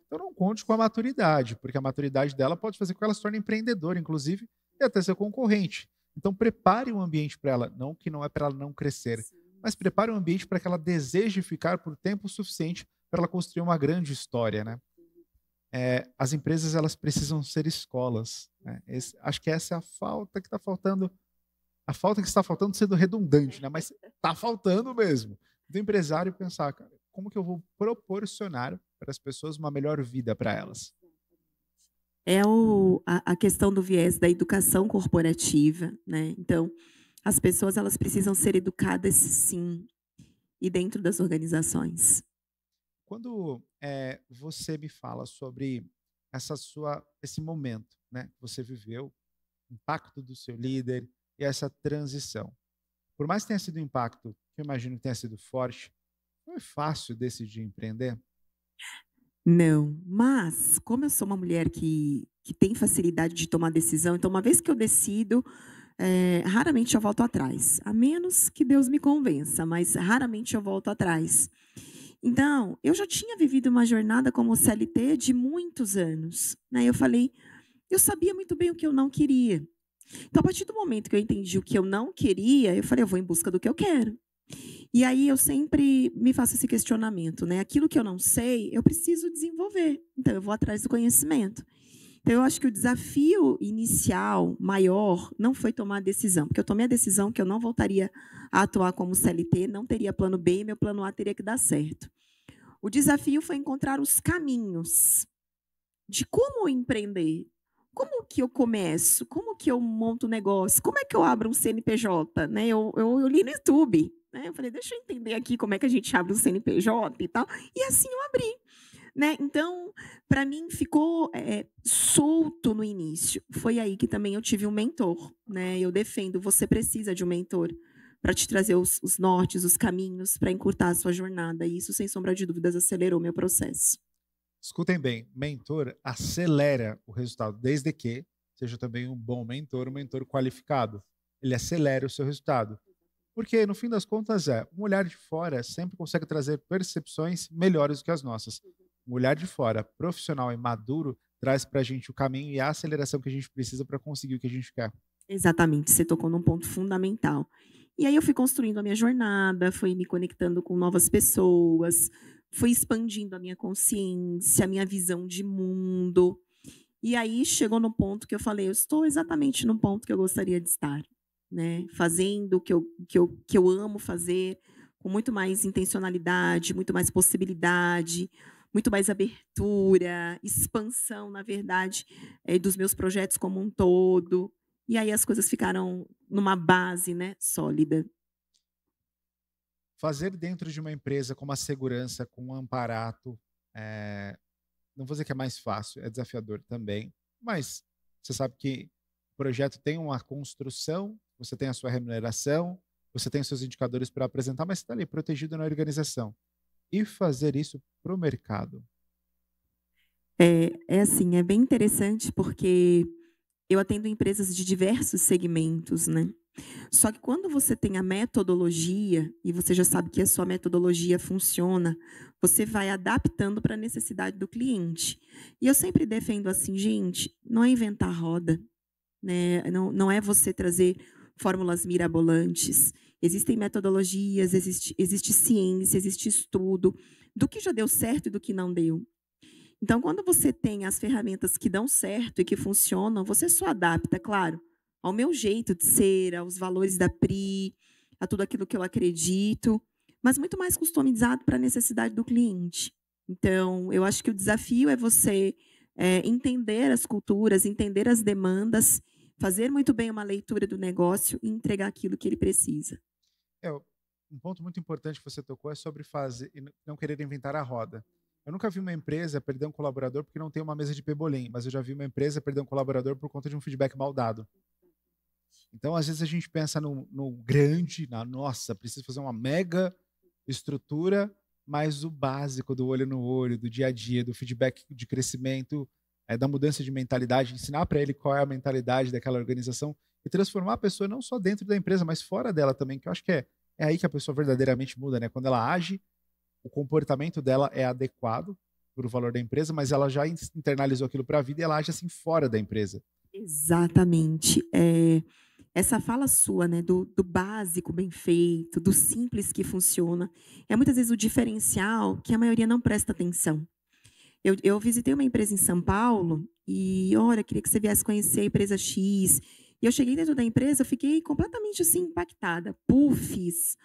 Então não conte com a maturidade, porque a maturidade dela pode fazer com que ela se torne empreendedora, inclusive, e até ser concorrente. Então prepare um ambiente para ela, não que não é para ela não crescer, mas prepare um ambiente para que ela deseje ficar por tempo suficiente para ela construir uma grande história, né? As empresas elas precisam ser escolas, né? Acho que essa é a falta que está faltando, a falta que está faltando sendo redundante, né? Mas está faltando mesmo. Do empresário pensar, cara, como que eu vou proporcionar para as pessoas uma melhor vida para elas? É a questão do viés da educação corporativa, né. Então, as pessoas elas precisam ser educadas sim, e dentro das organizações. Quando você me fala sobre esse momento, né, que você viveu, impacto do seu líder e essa transição. Por mais que tenha sido um impacto, que eu imagino que tenha sido forte, foi fácil decidir empreender? Não, mas como eu sou uma mulher que tem facilidade de tomar decisão, então uma vez que eu decido, raramente eu volto atrás, a menos que Deus me convença, mas raramente eu volto atrás. Então, eu já tinha vivido uma jornada como CLT de muitos anos, né, eu sabia muito bem o que eu não queria. Então, a partir do momento que eu entendi o que eu não queria, eu falei: "Eu vou em busca do que eu quero". E aí eu sempre me faço esse questionamento, né, aquilo que eu não sei, eu preciso desenvolver, então eu vou atrás do conhecimento. Então eu acho que o desafio inicial, maior, não foi tomar a decisão, porque eu tomei a decisão que eu não voltaria a atuar como CLT, não teria plano B e meu plano A teria que dar certo. O desafio foi encontrar os caminhos de como empreender. Como que eu começo? Como que eu monto um negócio? Como é que eu abro um CNPJ? Né, eu li no YouTube, né, eu falei: "Deixa eu entender aqui como é que a gente abre um CNPJ e tal", e assim eu abri, né. Então, para mim ficou, solto no início. Foi aí que também eu tive um mentor, né, eu defendo, você precisa de um mentor para te trazer os nortes, os caminhos, para encurtar a sua jornada, e isso sem sombra de dúvidas acelerou meu processo. Escutem bem, mentor acelera o resultado, desde que seja também um bom mentor, um mentor qualificado. Ele acelera o seu resultado. Porque, no fim das contas, um olhar de fora sempre consegue trazer percepções melhores do que as nossas. Um olhar de fora, profissional e maduro, traz para a gente o caminho e a aceleração que a gente precisa para conseguir o que a gente quer. Exatamente, você tocou num ponto fundamental. E aí eu fui construindo a minha jornada, fui me conectando com novas pessoas, fui expandindo a minha consciência, a minha visão de mundo. E aí chegou no ponto que eu falei: "Eu estou exatamente no ponto que eu gostaria de estar", né, fazendo o que eu amo fazer, com muito mais intencionalidade, muito mais possibilidade, muito mais abertura, expansão, na verdade, dos meus projetos como um todo. E aí as coisas ficaram numa base, né, sólida. Fazer dentro de uma empresa com uma segurança, com um amparato, eh, não vou dizer que é mais fácil, é desafiador também, mas você sabe que o projeto tem uma construção, você tem a sua remuneração, você tem os seus indicadores para apresentar, mas você está ali protegido na organização. E fazer isso para o mercado. É assim, é bem interessante porque eu atendo empresas de diversos segmentos, né. Só que quando você tem a metodologia, e você já sabe que a sua metodologia funciona, você vai adaptando para a necessidade do cliente. E eu sempre defendo assim: "Gente, não é inventar roda, né, não é você trazer fórmulas mirabolantes. Existem metodologias, existe ciência, existe estudo do que já deu certo e do que não deu. Então, quando você tem as ferramentas que dão certo e que funcionam, você só adapta, claro, ao meu jeito de ser, aos valores da Pri, a tudo aquilo que eu acredito, mas muito mais customizado para a necessidade do cliente. Então, eu acho que o desafio é você, entender as culturas, entender as demandas, fazer muito bem uma leitura do negócio e entregar aquilo que ele precisa. Um ponto muito importante que você tocou é sobre fazer e não querer inventar a roda. Eu nunca vi uma empresa perder um colaborador porque não tem uma mesa de pebolim, mas eu já vi uma empresa perder um colaborador por conta de um feedback mal dado. Então, às vezes, a gente pensa no grande, na nossa, preciso fazer uma mega estrutura, mas o básico do olho no olho, do dia a dia, do feedback de crescimento, da mudança de mentalidade, ensinar para ele qual é a mentalidade daquela organização e transformar a pessoa não só dentro da empresa, mas fora dela também, que eu acho que é aí que a pessoa verdadeiramente muda, né? Quando ela age, o comportamento dela é adequado para o valor da empresa, mas ela já internalizou aquilo para a vida e ela age assim fora da empresa. Exatamente. Essa fala sua, né, do básico bem feito, do simples que funciona, é muitas vezes o diferencial que a maioria não presta atenção. Eu visitei uma empresa em São Paulo e, olha, queria que você viesse conhecer a empresa X. E eu cheguei dentro da empresa, eu fiquei completamente assim impactada. Puffs,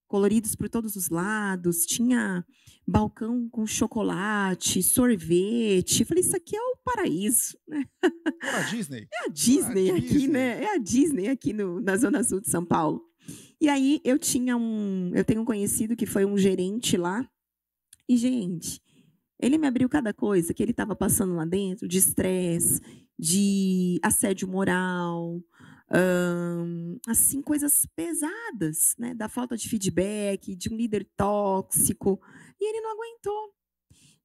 coloridos por todos os lados, tinha balcão com chocolate, sorvete. Falei, isso aqui é o paraíso, né? Tô na Disney. É a Tô na Disney aqui, Disney. né? É a Disney aqui na Zona Sul de São Paulo. E aí eu tenho um conhecido que foi um gerente lá. E, gente, ele me abriu cada coisa que ele estava passando lá dentro, de estresse, de assédio moral, assim, coisas pesadas, né? Da falta de feedback, de um líder tóxico. E ele não aguentou.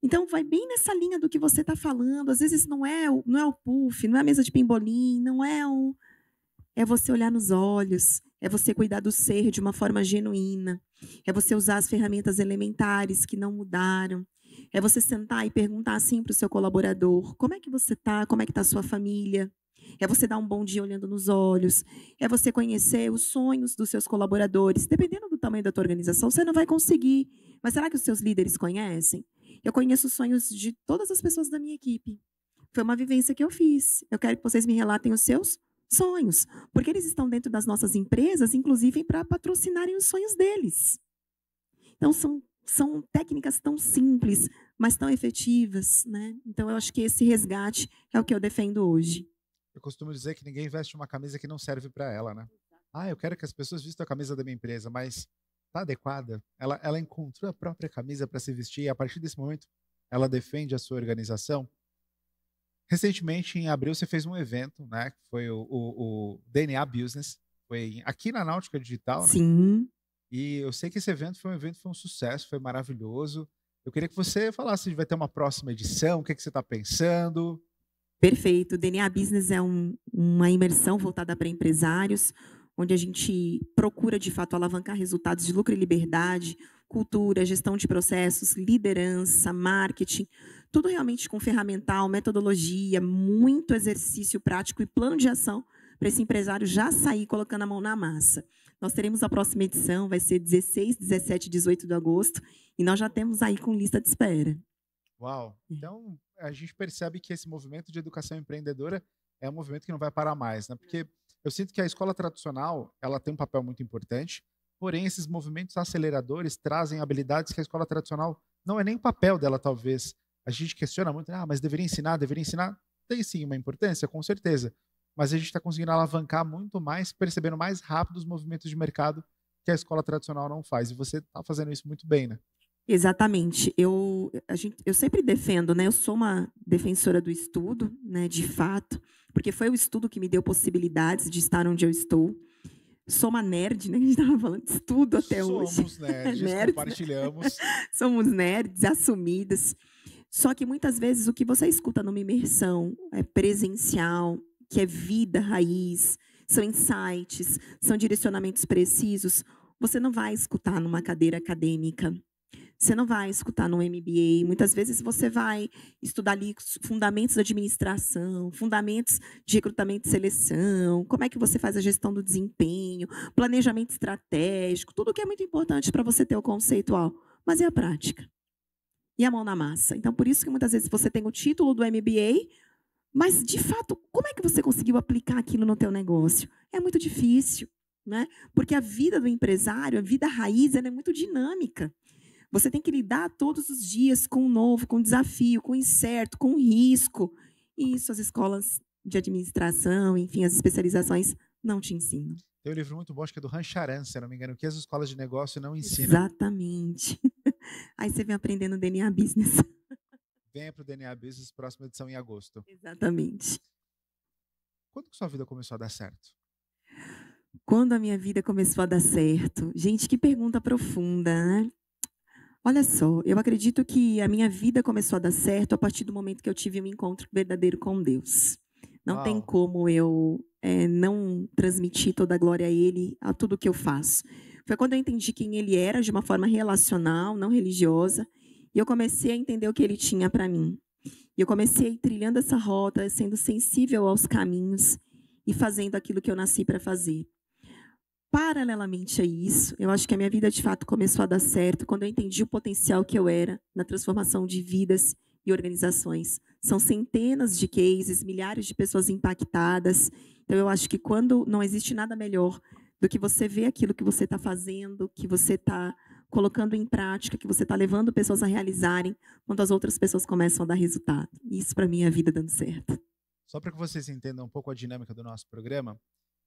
Então, vai bem nessa linha do que você está falando. Às vezes não é o puff, não é a mesa de pimbolim, não é o. É você olhar nos olhos, é você cuidar do ser de uma forma genuína, é você usar as ferramentas elementares que não mudaram, é você sentar e perguntar assim para o seu colaborador: como é que você está? Como é que está a sua família? É você dar um bom dia olhando nos olhos, é você conhecer os sonhos dos seus colaboradores. Dependendo do tamanho da tua organização, você não vai conseguir. Mas será que os seus líderes conhecem? Eu conheço os sonhos de todas as pessoas da minha equipe. Foi uma vivência que eu fiz. Eu quero que vocês me relatem os seus sonhos, porque eles estão dentro das nossas empresas, inclusive para patrocinarem os sonhos deles. Então, são técnicas tão simples, mas tão efetivas, né? Então, eu acho que esse resgate é o que eu defendo hoje. Eu costumo dizer que ninguém veste uma camisa que não serve para ela, né? Ah, eu quero que as pessoas vistam a camisa da minha empresa, mas tá adequada? Ela encontrou a própria camisa para se vestir e a partir desse momento ela defende a sua organização. Recentemente, em abril, você fez um evento, né? Que foi o DNA Business, foi aqui na Náutica Digital, né? Sim. E eu sei que esse evento foi um sucesso, foi maravilhoso. Eu queria que você falasse se vai ter uma próxima edição, o que você está pensando. Perfeito. O DNA Business é uma imersão voltada para empresários, onde a gente procura, de fato, alavancar resultados de lucro e liberdade, cultura, gestão de processos, liderança, marketing, tudo realmente com ferramental, metodologia, muito exercício prático e plano de ação para esse empresário já sair colocando a mão na massa. Nós teremos a próxima edição, vai ser 16, 17 e 18 de agosto, e nós já temos aí com lista de espera. Uau! Então, a gente percebe que esse movimento de educação empreendedora é um movimento que não vai parar mais, né? Porque eu sinto que a escola tradicional, ela tem um papel muito importante, porém esses movimentos aceleradores trazem habilidades que a escola tradicional não é nem o papel dela, talvez. A gente questiona muito, mas deveria ensinar, deveria ensinar. Tem sim uma importância, com certeza. Mas a gente está conseguindo alavancar muito mais, percebendo mais rápido os movimentos de mercado que a escola tradicional não faz. E você está fazendo isso muito bem, né? Exatamente. Eu sempre defendo, né? Eu sou uma defensora do estudo, né? De fato, porque foi o estudo que me deu possibilidades de estar onde eu estou. Sou uma nerd, né? A gente estava falando de estudo até hoje. Somos nerds, Nerds, né? compartilhamos. Somos nerds assumidas. Só que muitas vezes o que você escuta numa imersão é presencial, que é vida raiz, são insights, são direcionamentos precisos. Você não vai escutar numa cadeira acadêmica. Você não vai escutar no MBA. Muitas vezes você vai estudar ali fundamentos da administração, fundamentos de recrutamento e seleção, como é que você faz a gestão do desempenho, planejamento estratégico, tudo que é muito importante para você ter o conceitual. Mas e a prática? E a mão na massa? Então, por isso que muitas vezes você tem o título do MBA, mas, de fato, como é que você conseguiu aplicar aquilo no teu negócio? É muito difícil, né? Porque a vida do empresário, a vida raiz, ela é muito dinâmica. Você tem que lidar todos os dias com o novo, com o desafio, com o incerto, com o risco. E isso as escolas de administração, enfim, as especializações não te ensinam. Tem um livro muito bom, acho que é do Rancharan, se eu não me engano, que as escolas de negócio não ensinam. Exatamente. Aí você vem aprendendo DNA Business. venha para o DNA Business, próxima edição em agosto. Exatamente. Quando que sua vida começou a dar certo? Quando a minha vida começou a dar certo? Gente, que pergunta profunda, né? Olha só, eu acredito que a minha vida começou a dar certo a partir do momento que eu tive um encontro verdadeiro com Deus. Não tem Uau! como eu não transmitir toda a glória a Ele, a tudo que eu faço. Foi quando eu entendi quem Ele era de uma forma relacional, não religiosa, e eu comecei a entender o que Ele tinha para mim. E eu comecei trilhando essa rota, sendo sensível aos caminhos e fazendo aquilo que eu nasci para fazer. Paralelamente a isso, eu acho que a minha vida de fato começou a dar certo quando eu entendi o potencial que eu era na transformação de vidas e organizações. São centenas de cases, milhares de pessoas impactadas. Então, eu acho que quando não existe nada melhor do que você ver aquilo que você está fazendo, que você está colocando em prática, que você está levando pessoas a realizarem, quando as outras pessoas começam a dar resultado. Isso, para mim, é a vida dando certo. Só para que vocês entendam um pouco a dinâmica do nosso programa,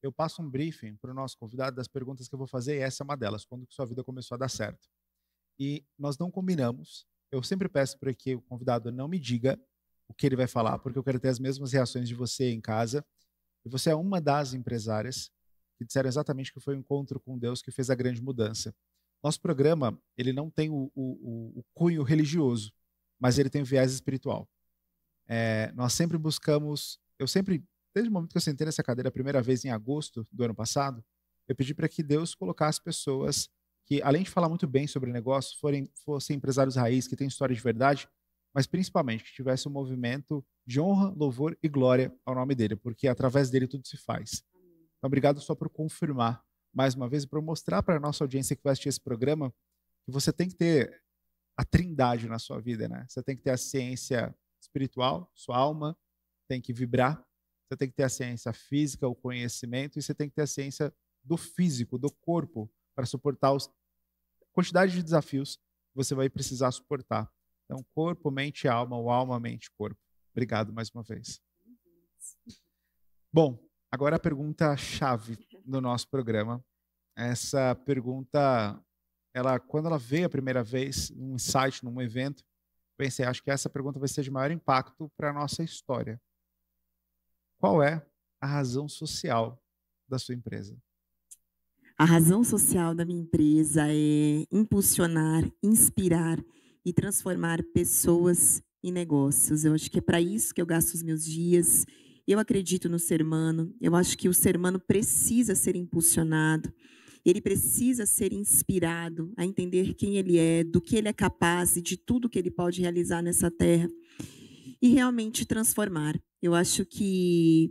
eu passo um briefing para o nosso convidado das perguntas que eu vou fazer, e essa é uma delas, quando que sua vida começou a dar certo. E nós não combinamos, eu sempre peço para que o convidado não me diga o que ele vai falar, porque eu quero ter as mesmas reações de você em casa, e você é uma das empresárias que disseram exatamente que foi o encontro com Deus que fez a grande mudança. Nosso programa, ele não tem o cunho religioso, mas ele tem o viés espiritual. Nós sempre buscamos, desde o momento que eu sentei nessa cadeira a primeira vez em agosto do ano passado, eu pedi para que Deus colocasse pessoas que, além de falar muito bem sobre o negócio, fossem empresários raiz, que têm história de verdade, mas principalmente que tivesse um movimento de honra, louvor e glória ao nome dele, porque através dele tudo se faz. Então, obrigado só por confirmar mais uma vez e por mostrar para a nossa audiência que vai assistir esse programa que você tem que ter a trindade na sua vida, né? Você tem que ter a ciência espiritual, sua alma tem que vibrar, você tem que ter a ciência física, o conhecimento, e você tem que ter a ciência do físico, do corpo, para suportar a quantidade de desafios que você vai precisar suportar. Então, corpo, mente, alma, ou alma, mente, corpo. Obrigado mais uma vez. Bom, agora a pergunta-chave do nosso programa. Essa pergunta, quando ela veio a primeira vez, num insight, num evento, pensei, acho que essa pergunta vai ser de maior impacto para a nossa história. Qual é a razão social da sua empresa? A razão social da minha empresa é impulsionar, inspirar e transformar pessoas em negócios. Eu acho que é para isso que eu gasto os meus dias. Eu acredito no ser humano. Eu acho que o ser humano precisa ser impulsionado. Ele precisa ser inspirado a entender quem ele é, do que ele é capaz e de tudo que ele pode realizar nessa terra. E realmente transformar. Eu acho que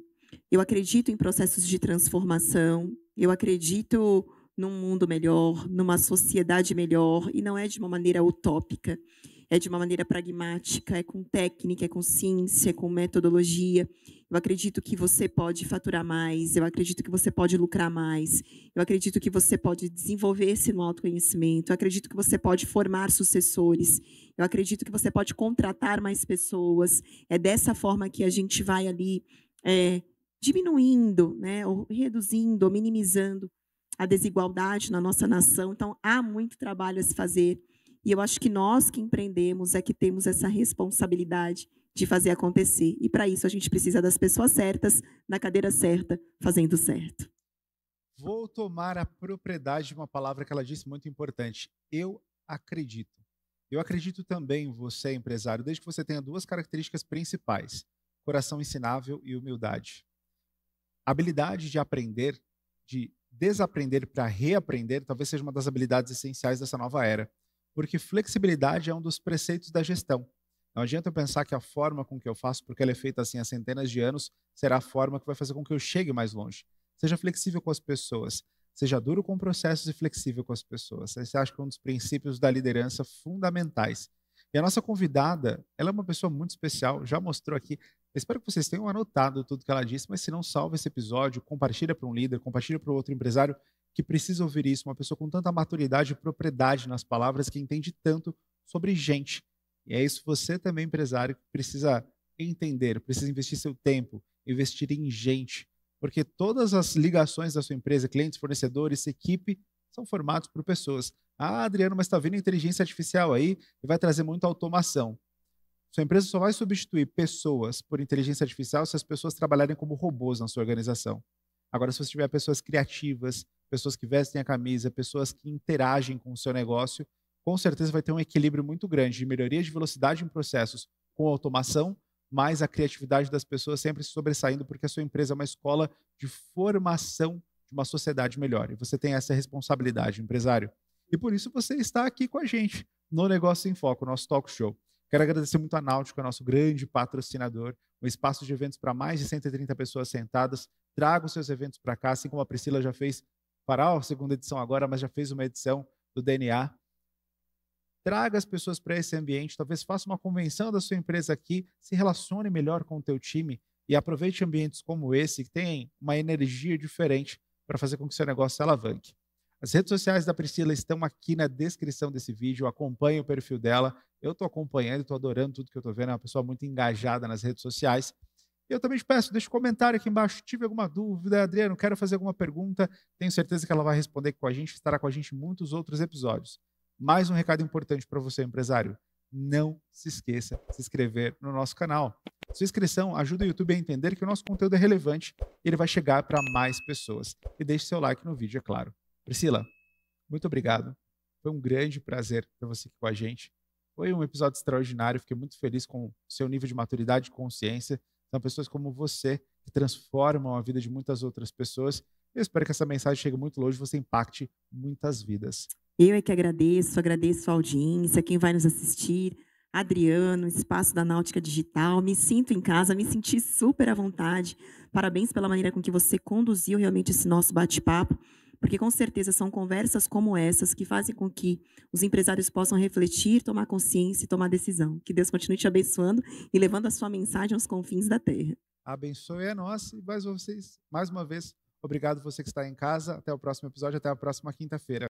eu acredito em processos de transformação, eu acredito num mundo melhor, numa sociedade melhor, e não é de uma maneira utópica, é de uma maneira pragmática, é com técnica, é com ciência, é com metodologia. Eu acredito que você pode faturar mais, eu acredito que você pode lucrar mais, eu acredito que você pode desenvolver-se no autoconhecimento, eu acredito que você pode formar sucessores, eu acredito que você pode contratar mais pessoas. É dessa forma que a gente vai ali diminuindo, né, ou reduzindo, ou minimizando a desigualdade na nossa nação. Então, há muito trabalho a se fazer. E eu acho que nós que empreendemos é que temos essa responsabilidade de fazer acontecer. E para isso a gente precisa das pessoas certas, na cadeira certa, fazendo certo. Vou tomar a propriedade de uma palavra que ela disse muito importante. Eu acredito. Eu acredito também em você, empresário, desde que você tenha duas características principais: coração ensinável e humildade. A habilidade de aprender, de desaprender para reaprender, talvez seja uma das habilidades essenciais dessa nova era. Porque flexibilidade é um dos preceitos da gestão. Não adianta eu pensar que a forma com que eu faço, porque ela é feita assim há centenas de anos, será a forma que vai fazer com que eu chegue mais longe. Seja flexível com as pessoas, seja duro com processos e flexível com as pessoas. Esse acho que é um dos princípios da liderança fundamentais. E a nossa convidada, ela é uma pessoa muito especial, já mostrou aqui. Eu espero que vocês tenham anotado tudo que ela disse, mas se não, salva esse episódio, compartilha para um líder, compartilha para outro empresário que precisa ouvir isso, uma pessoa com tanta maturidade e propriedade nas palavras, que entende tanto sobre gente. E é isso, você também, empresário, que precisa entender, precisa investir seu tempo, investir em gente, porque todas as ligações da sua empresa, clientes, fornecedores, equipe, são formados por pessoas. Ah, Adriano, mas está vindo inteligência artificial aí e vai trazer muita automação. Sua empresa só vai substituir pessoas por inteligência artificial se as pessoas trabalharem como robôs na sua organização. Agora, se você tiver pessoas criativas, pessoas que vestem a camisa, pessoas que interagem com o seu negócio, com certeza vai ter um equilíbrio muito grande de melhoria de velocidade em processos com automação, mas a criatividade das pessoas sempre se sobressaindo, porque a sua empresa é uma escola de formação de uma sociedade melhor. E você tem essa responsabilidade, empresário. E por isso você está aqui com a gente no Negócio em Foco, nosso talk show. Quero agradecer muito a Náutica, nosso grande patrocinador, um espaço de eventos para mais de 130 pessoas sentadas. Traga os seus eventos para cá, assim como a Priscila já fez, fará a segunda edição agora, mas já fez uma edição do DNA. Traga as pessoas para esse ambiente, talvez faça uma convenção da sua empresa aqui, se relacione melhor com o teu time e aproveite ambientes como esse, que tem uma energia diferente para fazer com que seu negócio se alavanque. As redes sociais da Priscila estão aqui na descrição desse vídeo, acompanhe o perfil dela. Eu estou acompanhando, estou adorando tudo que eu estou vendo, é uma pessoa muito engajada nas redes sociais. E eu também te peço, deixa um comentário aqui embaixo, tive alguma dúvida, Adriano, quero fazer alguma pergunta, tenho certeza que ela vai responder com a gente, estará com a gente em muitos outros episódios. Mais um recado importante para você, empresário, não se esqueça de se inscrever no nosso canal. Sua inscrição ajuda o YouTube a entender que o nosso conteúdo é relevante e ele vai chegar para mais pessoas. E deixe seu like no vídeo, é claro. Priscila, muito obrigado. Foi um grande prazer ter você aqui com a gente. Foi um episódio extraordinário. Fiquei muito feliz com o seu nível de maturidade e consciência. São pessoas como você que transformam a vida de muitas outras pessoas. Eu espero que essa mensagem chegue muito longe e você impacte muitas vidas. Eu é que agradeço a audiência, quem vai nos assistir, Adriano, Espaço da Náutica Digital, me sinto em casa, me senti super à vontade. Parabéns pela maneira com que você conduziu realmente esse nosso bate-papo, porque com certeza são conversas como essas que fazem com que os empresários possam refletir, tomar consciência e tomar decisão. Que Deus continue te abençoando e levando a sua mensagem aos confins da terra. Abençoe a nós e mais uma vez, obrigado você que está em casa. Até o próximo episódio, até a próxima quinta-feira.